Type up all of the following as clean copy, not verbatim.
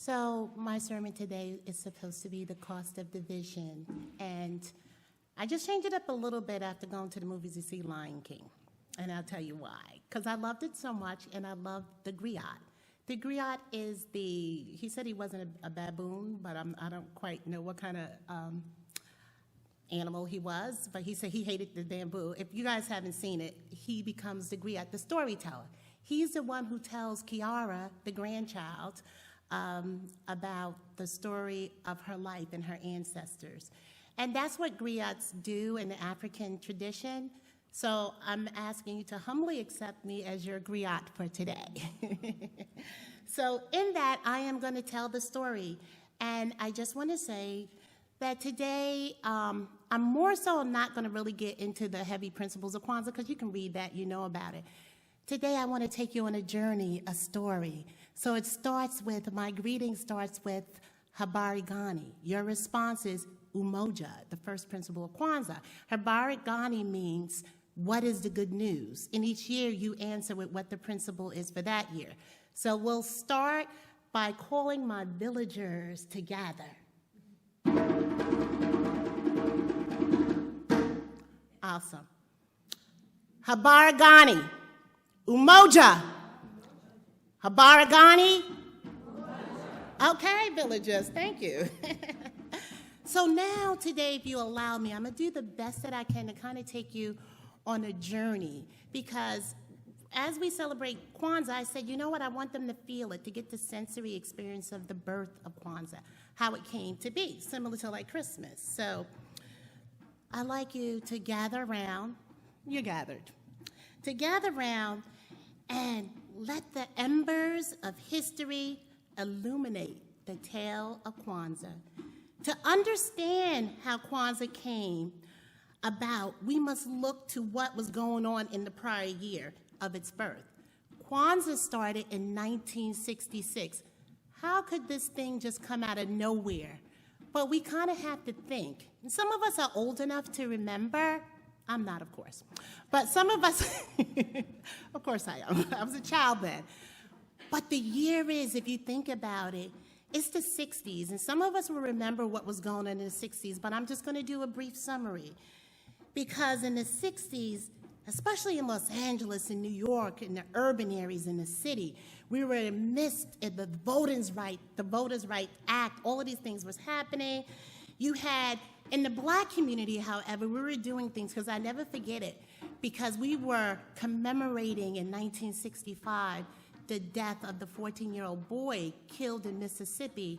So my sermon today is supposed to be the cost of division, and I just changed it up a little bit after going to the movies to see Lion King, and I'll tell you why. Because I loved it so much, and I loved the griot. The griot is he said he wasn't a baboon, but I don't quite know what kind of animal he was, but he said he hated the bamboo. If you guys haven't seen it, he becomes the griot, the storyteller. He's the one who tells Kiara, the grandchild, about the story of her life and her ancestors. And that's what griots do in the African tradition. So I'm asking you to humbly accept me as your griot for today. So in that, I am going to tell the story. And I just want to say that today, I'm more so not going to really get into the heavy principles of Kwanzaa, because you can read that, you know about it. Today, I want to take you on a journey, a story. So it starts with, my greeting starts with Habari Gani. Your response is Umoja, the first principle of Kwanzaa. Habari Gani means, what is the good news? And each year, you answer with what the principle is for that year. So we'll start by calling my villagers to gather. Awesome. Habari Gani. Umoja. Habari Gani. Okay, villagers, thank you. So now today, if you allow me, I'm going to do the best that I can to kind of take you on a journey, because as we celebrate Kwanzaa, I said, you know what, I want them to feel it, to get the sensory experience of the birth of Kwanzaa, how it came to be, similar to like Christmas. So I'd like you to gather around, you're gathered, to gather around and let the embers of history illuminate the tale of Kwanzaa. To understand how Kwanzaa came about, we must look to what was going on in the prior year of its birth. Kwanzaa started in 1966. How could this thing just come out of nowhere? But we kind of have to think. And some of us are old enough to remember. I'm not, of course. But some of us, of course I am. I was a child then. But the year is, if you think about it, it's the 60s. And some of us will remember what was going on in the 60s, but I'm just going to do a brief summary. Because in the 60s, especially in Los Angeles and New York, in the urban areas in the city, we were in the midst of the Voters' Right Act, all of these things was happening. You had, in the Black community, however, we were doing things, because I never forget it, because we were commemorating in 1965 the death of the 14-year-old boy killed in Mississippi.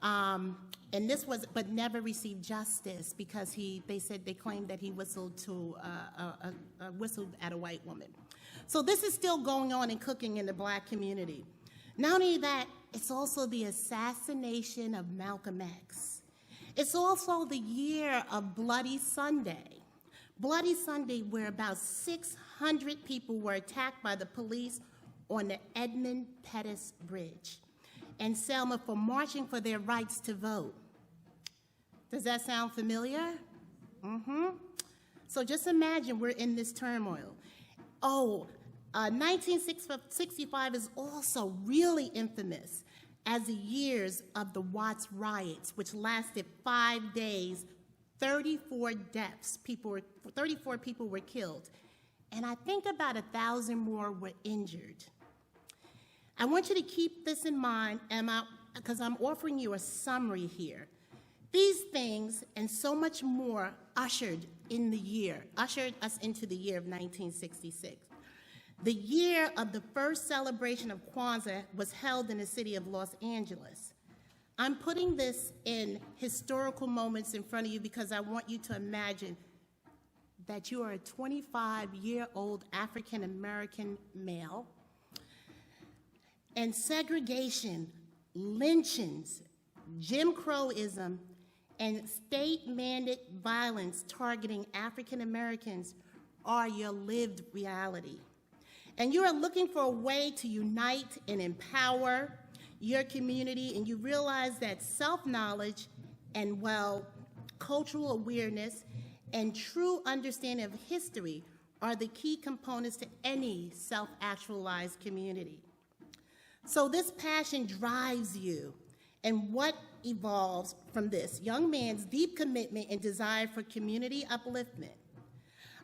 And this was, but never received justice, because they claimed that he whistled whistled at a white woman. So this is still going on and cooking in the Black community. Not only that, it's also the assassination of Malcolm X. It's also the year of Bloody Sunday. Bloody Sunday, where about 600 people were attacked by the police on the Edmund Pettus Bridge in Selma for marching for their rights to vote. Does that sound familiar? So just imagine we're in this turmoil. 1965 is also really infamous as the years of the Watts riots, which lasted 5 days, 34 deaths. 34 people were killed. And I think about 1,000 more were injured. I want you to keep this in mind, because I'm offering you a summary here. These things and so much more ushered us into the year of 1966. The year of the first celebration of Kwanzaa was held in the city of Los Angeles. I'm putting this in historical moments in front of you because I want you to imagine that you are a 25-year-old African-American male, and segregation, lynchings, Jim Crowism, and state-mandated violence targeting African Americans are your lived reality. And you are looking for a way to unite and empower your community, and you realize that self-knowledge and, cultural awareness and true understanding of history are the key components to any self-actualized community. So this passion drives you, and what evolves from this young man's deep commitment and desire for community upliftment.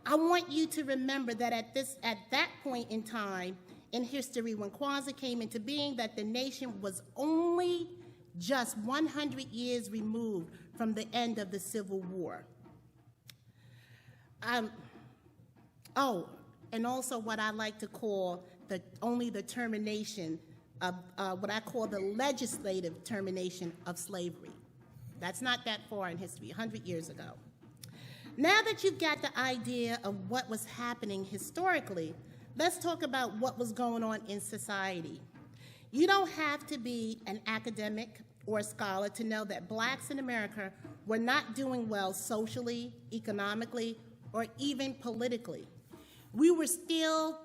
I want you to remember that at that point in time in history, when Kwanzaa came into being, that the nation was only just 100 years removed from the end of the Civil War. And also what I like to call the termination of what I call the legislative termination of slavery. That's not that far in history, 100 years ago. Now that you've got the idea of what was happening historically, let's talk about what was going on in society. You don't have to be an academic or a scholar to know that blacks in America were not doing well socially, economically, or even politically. We were still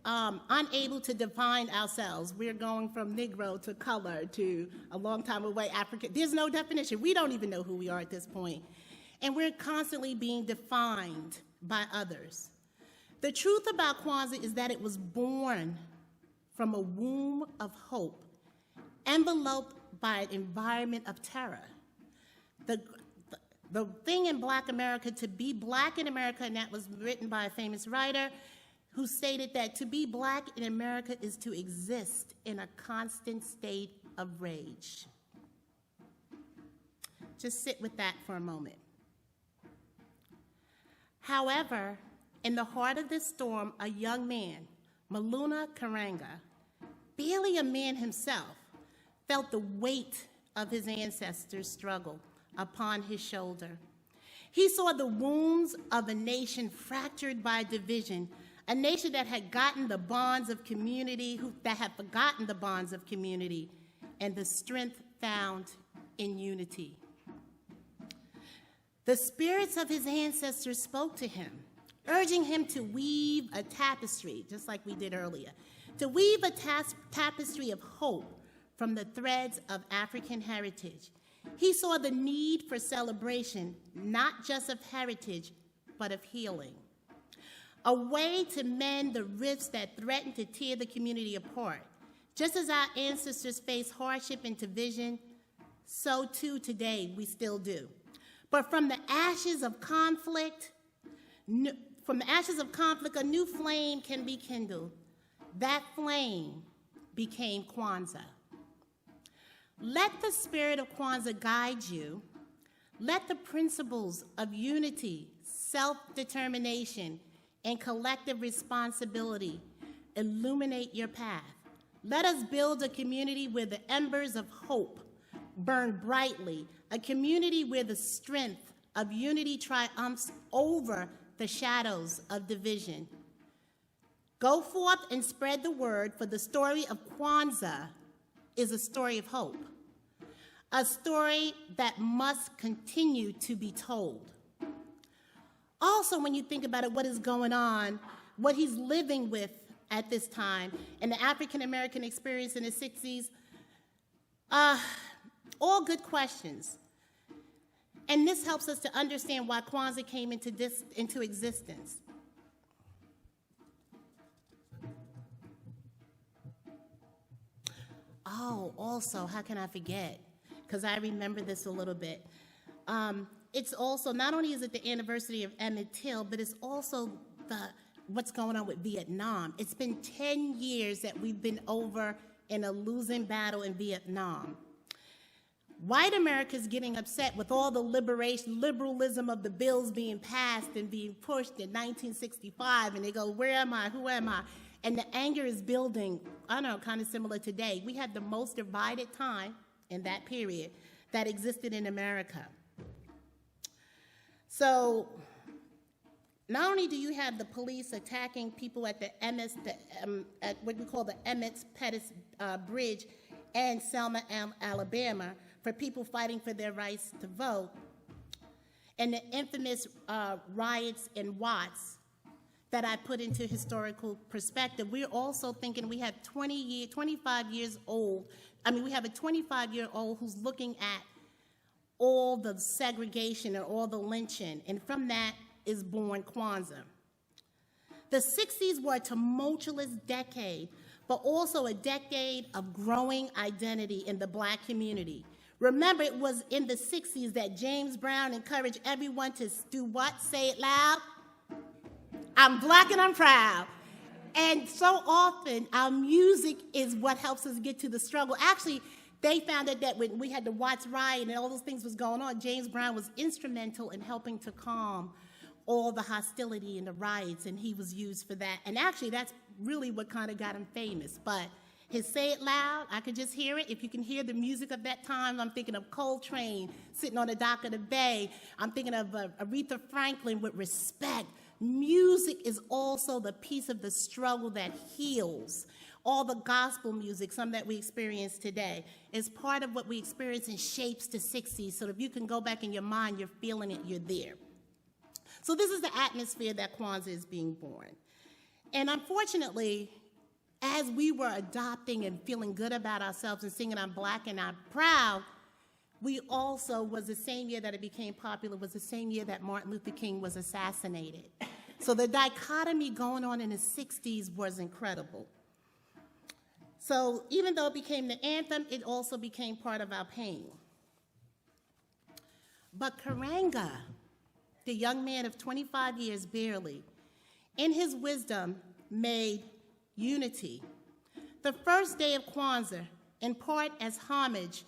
unable to define ourselves. We're going from Negro to color to a long time away African. There's no definition. We don't even know who we are at this point. And we're constantly being defined by others. The truth about Kwanzaa is that it was born from a womb of hope, enveloped by an environment of terror. The thing in Black America, to be Black in America, and that was written by a famous writer who stated that to be Black in America is to exist in a constant state of rage. Just sit with that for a moment. However, in the heart of this storm, a young man, Maluna Karanga, barely a man himself, felt the weight of his ancestors' struggle upon his shoulder. He saw the wounds of a nation fractured by division, a nation that had gotten the bonds of community, that had forgotten the bonds of community, and the strength found in unity. The spirits of his ancestors spoke to him, urging him to weave a tapestry, just like we did earlier, to weave a tapestry of hope from the threads of African heritage. He saw the need for celebration, not just of heritage, but of healing. A way to mend the rifts that threaten to tear the community apart. Just as our ancestors faced hardship and division, so too today we still do. But from the ashes of conflict, a new flame can be kindled. That flame became Kwanzaa. Let the spirit of Kwanzaa guide you. Let the principles of unity, self-determination, and collective responsibility illuminate your path. Let us build a community where the embers of hope burn brightly, a community where the strength of unity triumphs over the shadows of division. Go forth and spread the word, for the story of Kwanzaa is a story of hope, a story that must continue to be told. Also, when you think about it, what is going on, what he's living with at this time, and the African-American experience in the 60s, all good questions. And this helps us to understand why Kwanzaa came into existence. Oh, also, how can I forget? Because I remember this a little bit. It's also, not only is it the anniversary of Emmett Till, but it's also what's going on with Vietnam. It's been 10 years that we've been over in a losing battle in Vietnam. White America's getting upset with all the liberalism of the bills being passed and being pushed in 1965, and they go, where am I, who am I? And the anger is building, I don't know, kind of similar today. We had the most divided time in that period that existed in America. So not only do you have the police attacking people at the at what we call the Emmett Pettus Bridge and Selma, Alabama, for people fighting for their rights to vote, and the infamous riots in Watts that I put into historical perspective, we're also thinking we have 25 years old. I mean, we have a 25-year-old who's looking at all the segregation and all the lynching, and from that is born Kwanzaa. The 60s were a tumultuous decade, but also a decade of growing identity in the Black community. Remember, it was in the 60s that James Brown encouraged everyone to do what? Say it loud. I'm Black and I'm proud. And so often, our music is what helps us get to the struggle. Actually, they found out that when we had the Watts riot and all those things was going on, James Brown was instrumental in helping to calm all the hostility and the riots, and he was used for that. And actually, that's really what kind of got him famous. But his Say It Loud, I could just hear it. If you can hear the music of that time, I'm thinking of Coltrane sitting on the dock of the bay. I'm thinking of Aretha Franklin with Respect. Music is also the piece of the struggle that heals. All the gospel music, some that we experience today, is part of what we experience and shapes the 60s. So if you can go back in your mind, you're feeling it, you're there. So this is the atmosphere that Kwanzaa is being born. And unfortunately, as we were adopting and feeling good about ourselves and singing I'm Black and I'm proud, we also was the same year that it became popular, was the same year that Martin Luther King was assassinated. So the dichotomy going on in the 60s was incredible. So even though it became the anthem, it also became part of our pain. But Karanga, the young man of 25 years barely, in his wisdom made unity the first day of Kwanzaa, in part as homage.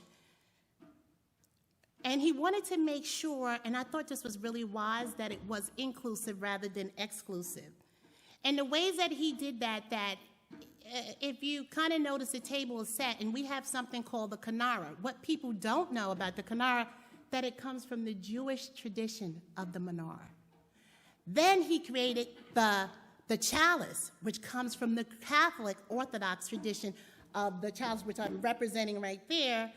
And he wanted to make sure, and I thought this was really wise, that it was inclusive rather than exclusive. And the ways that he did that if you kind of notice the table is set, and we have something called the Kanara. What people don't know about the Kanara, that it comes from the Jewish tradition of the menorah. Then he created the chalice, which comes from the Catholic Orthodox tradition of the chalice, which I'm representing right there,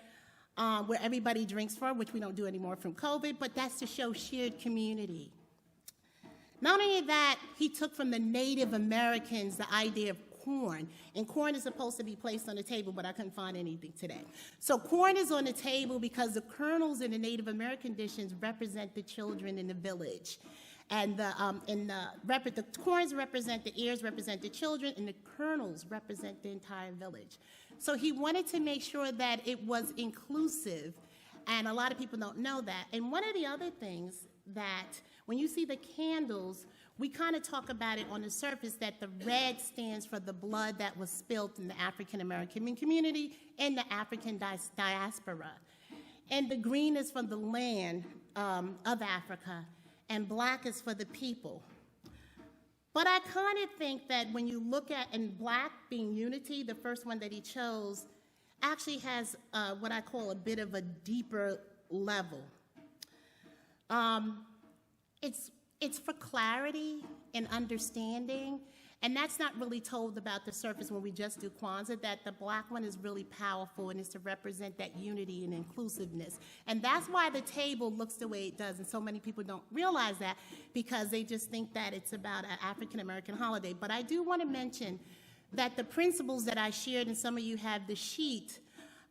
where everybody drinks from, which we don't do anymore from COVID, but that's to show shared community. Not only that, he took from the Native Americans the idea of corn, and corn is supposed to be placed on the table, but I couldn't find anything today. So corn is on the table because the kernels in the Native American dishes represent the children in the village. And the corns represent the ears, represent the children, and the kernels represent the entire village. So he wanted to make sure that it was inclusive, and a lot of people don't know that. And one of the other things that, when you see the candles, we kind of talk about it on the surface that the red stands for the blood that was spilled in the African American community and the African diaspora. And the green is from the land of Africa, and black is for the people. But I kind of think that when you look at, and black being unity, the first one that he chose, actually has what I call a bit of a deeper level. It's for clarity and understanding, and that's not really told about the surface when we just do Kwanzaa, that the black one is really powerful and is to represent that unity and inclusiveness. And that's why the table looks the way it does, and so many people don't realize that because they just think that it's about an African-American holiday. But I do want to mention that the principles that I shared, and some of you have the sheet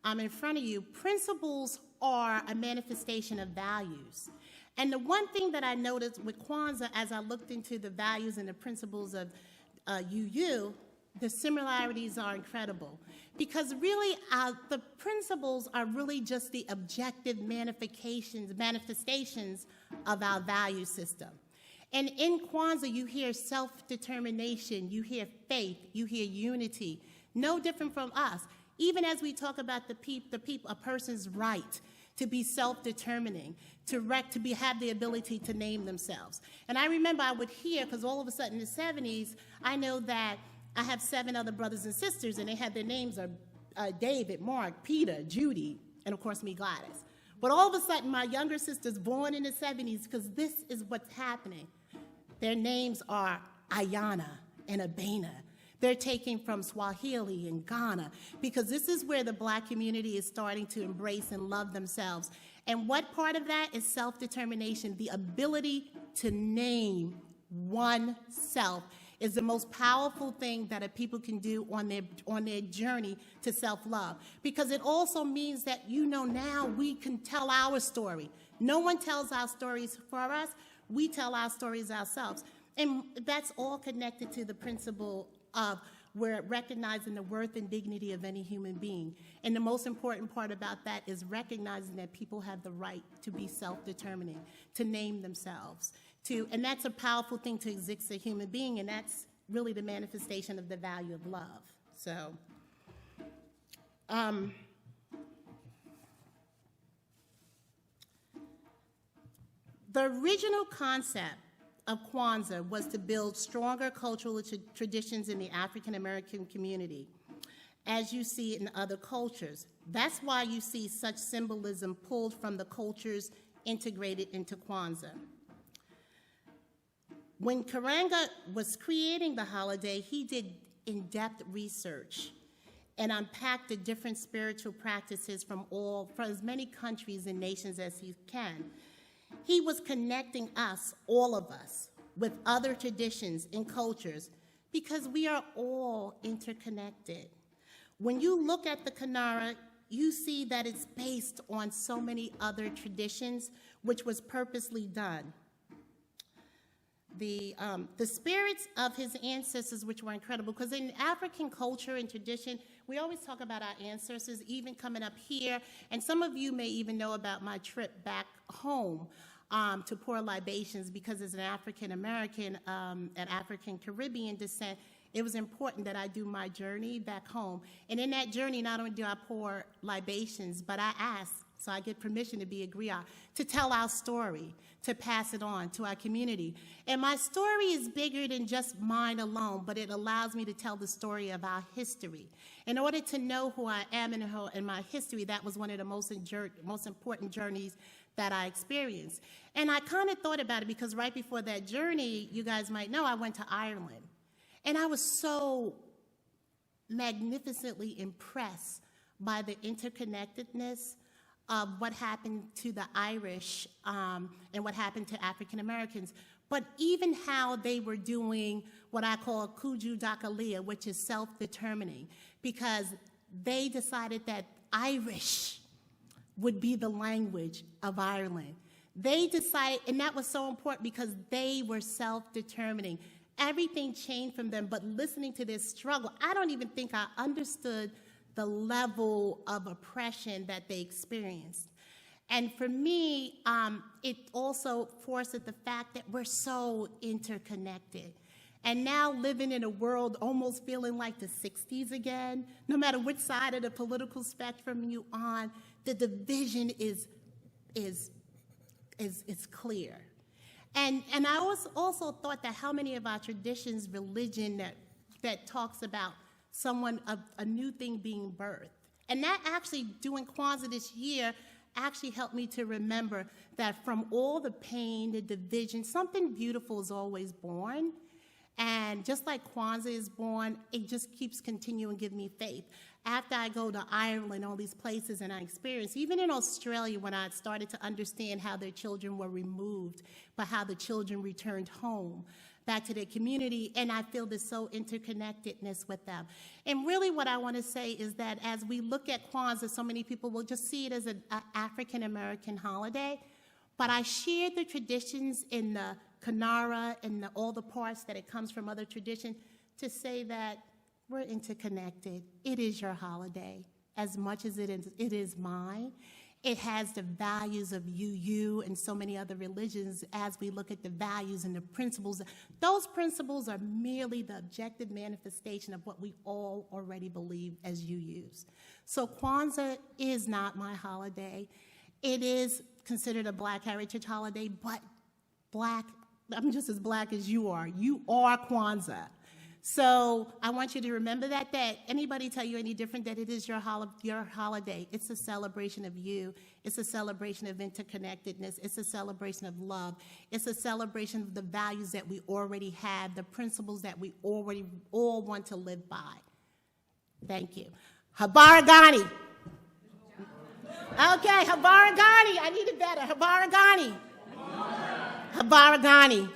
in front of you, principles are a manifestation of values. And the one thing that I noticed with Kwanzaa, as I looked into the values and the principles of UU, the similarities are incredible. Because really, the principles are really just the objective manifestations of our value system. And in Kwanzaa, you hear self-determination, you hear faith, you hear unity, no different from us. Even as we talk about a person's right to be self-determining, to have the ability to name themselves. And I remember I would hear, because all of a sudden in the 70s, I know that I have 7 other brothers and sisters, and they had their names are David, Mark, Peter, Judy, and of course me, Gladys. But all of a sudden, my younger sisters born in the 70s, because this is what's happening. Their names are Ayana and Abena. They're taken from Swahili and Ghana, because this is where the black community is starting to embrace and love themselves. And what part of that is self-determination? The ability to name oneself is the most powerful thing that a people can do on their journey to self-love. Because it also means that, now we can tell our story. No one tells our stories for us. We tell our stories ourselves. And that's all connected to the principle of we're recognizing the worth and dignity of any human being. And the most important part about that is recognizing that people have the right to be self-determining, to name themselves, and that's a powerful thing to exist as a human being, and that's really the manifestation of the value of love. So, the original concept of Kwanzaa was to build stronger cultural traditions in the African American community, as you see in other cultures. That's why you see such symbolism pulled from the cultures integrated into Kwanzaa. When Karanga was creating the holiday, he did in-depth research and unpacked the different spiritual practices from as many countries and nations as he can. He was connecting us, all of us, with other traditions and cultures because we are all interconnected. When you look at the Kinara, you see that it's based on so many other traditions, which was purposely done. The spirits of his ancestors, which were incredible, because in African culture and tradition, we always talk about our ancestors, even coming up here, and some of you may even know about my trip back home to pour libations, because as an African American and African Caribbean descent, it was important that I do my journey back home. And in that journey, not only do I pour libations, but I ask, so I get permission to be a griot, to tell our story, to pass it on to our community. And my story is bigger than just mine alone, but it allows me to tell the story of our history. In order to know who I am and my history, that was one of the most important journeys that I experienced. And I kind of thought about it because right before that journey, you guys might know, I went to Ireland. And I was so magnificently impressed by the interconnectedness of what happened to the Irish and what happened to African Americans, but even how they were doing what I call Kuju Dakalia, which is self-determining, because they decided that Irish would be the language of Ireland. They decided, and that was so important because they were self-determining. Everything changed from them, but listening to this struggle, I don't even think I understood the level of oppression that they experienced. And for me, it also forced the fact that we're so interconnected. And now living in a world almost feeling like the 60s again, no matter which side of the political spectrum you're on, the division is clear. And I also thought that how many of our traditions, religion that talks about a new thing being birthed. And that actually, doing Kwanzaa this year, actually helped me to remember that from all the pain, the division, something beautiful is always born. And just like Kwanzaa is born, it just keeps continuing to give me faith. After I go to Ireland, all these places, and I experience, even in Australia, when I started to understand how their children were removed, but how the children returned home, back to their community, and I feel this so interconnectedness with them. And really what I want to say is that as we look at Kwanzaa, so many people will just see it as an African-American holiday, but I share the traditions in the Kinara and all the parts that it comes from other traditions to say that we're interconnected. It is your holiday as much as it is mine. It has the values of UU and so many other religions as we look at the values and the principles. Those principles are merely the objective manifestation of what we all already believe as UUs. So Kwanzaa is not my holiday. It is considered a Black heritage holiday, but I'm just as Black as you are. You are Kwanzaa. So I want you to remember that anybody tell you any different, that it is your holiday. It's a celebration of you. It's a celebration of interconnectedness. It's a celebration of love. It's a celebration of the values that we already have, the principles that we already all want to live by. Thank you. Habaragani. Okay, Habaragani. I need it better. Habaragani. Habaragani.